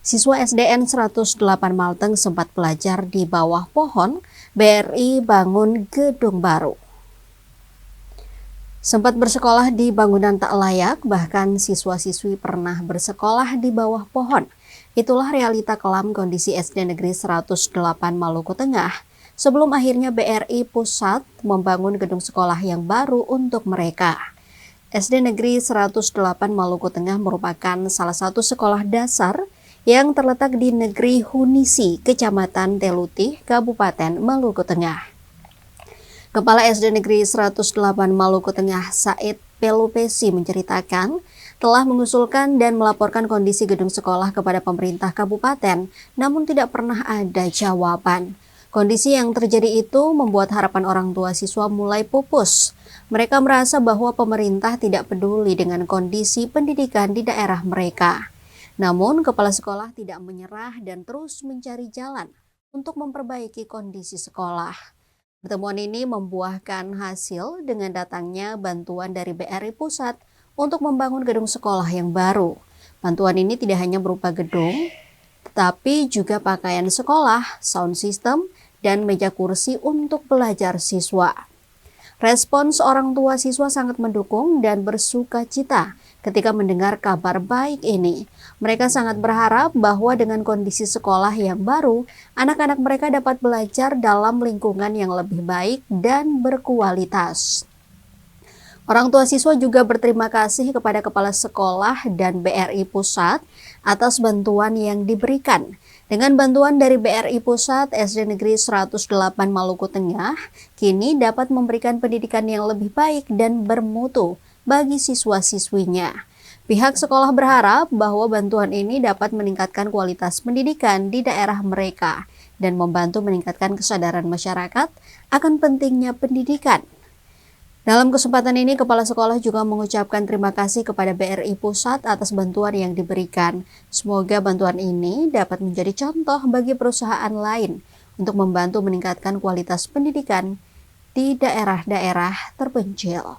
Siswa SDN 108 Malteng sempat belajar di bawah pohon, BRI bangun gedung baru. Sempat bersekolah di bangunan tak layak, bahkan siswa-siswi pernah bersekolah di bawah pohon. Itulah realita kelam kondisi SD Negeri 108 Maluku Tengah, sebelum akhirnya BRI Pusat membangun gedung sekolah yang baru untuk mereka. SD Negeri 108 Maluku Tengah merupakan salah satu sekolah dasar yang terletak di Negeri Hunisi, Kecamatan Teluti, Kabupaten Maluku Tengah. Kepala SD Negeri 108 Maluku Tengah, Said Pelupesi menceritakan telah mengusulkan dan melaporkan kondisi gedung sekolah kepada pemerintah kabupaten, namun tidak pernah ada jawaban. Kondisi yang terjadi itu membuat harapan orang tua siswa mulai pupus. Mereka merasa bahwa pemerintah tidak peduli dengan kondisi pendidikan di daerah mereka. Namun, kepala sekolah tidak menyerah dan terus mencari jalan untuk memperbaiki kondisi sekolah. Pertemuan ini membuahkan hasil dengan datangnya bantuan dari BRI Pusat untuk membangun gedung sekolah yang baru. Bantuan ini tidak hanya berupa gedung, tetapi juga pakaian sekolah, sound system, dan meja kursi untuk belajar siswa. Respons orang tua siswa sangat mendukung dan bersuka cita ketika mendengar kabar baik ini. Mereka sangat berharap bahwa dengan kondisi sekolah yang baru, anak-anak mereka dapat belajar dalam lingkungan yang lebih baik dan berkualitas. Orang tua siswa juga berterima kasih kepada kepala sekolah dan BRI Pusat atas bantuan yang diberikan. Dengan bantuan dari BRI Pusat, SD Negeri 108 Maluku Tengah kini dapat memberikan pendidikan yang lebih baik dan bermutu bagi siswa-siswinya. Pihak sekolah berharap bahwa bantuan ini dapat meningkatkan kualitas pendidikan di daerah mereka dan membantu meningkatkan kesadaran masyarakat akan pentingnya pendidikan. Dalam kesempatan ini, kepala sekolah juga mengucapkan terima kasih kepada BRI Pusat atas bantuan yang diberikan. Semoga bantuan ini dapat menjadi contoh bagi perusahaan lain untuk membantu meningkatkan kualitas pendidikan di daerah-daerah terpencil.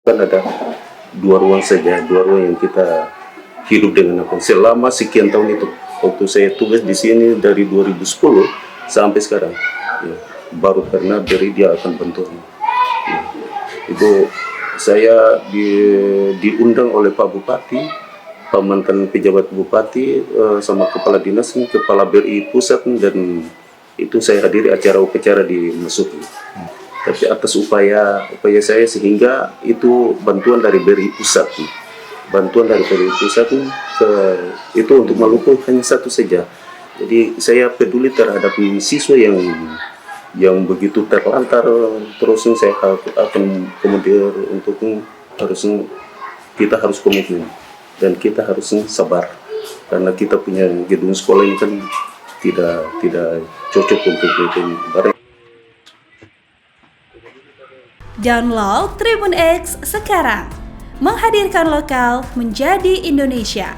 Kan ada dua ruang saja, dua ruang yang kita hidup dengan apa selama sekian tahun itu. Waktu saya tugas di sini dari 2010 sampai sekarang, ya, baru pernah beri dia akan bantuan. Ya, itu saya diundang oleh Pak Bupati, Pak mantan pejabat Bupati, sama Kepala Dinas, Kepala BRI Pusat, dan itu saya hadiri acara upacara di Masuki. Tapi atas upaya saya sehingga itu bantuan dari BRI Pusat. Bantuan dari BRI Pusat itu untuk Maluku hanya satu saja. Jadi saya peduli terhadap siswa yang begitu terlantar, terus saya akan kemudian untuk kita harus komitmen dan kita harus sabar karena kita punya gedung sekolah ini kan tidak cocok untuk itu. Download Tribun X sekarang, menghadirkan lokal menjadi Indonesia.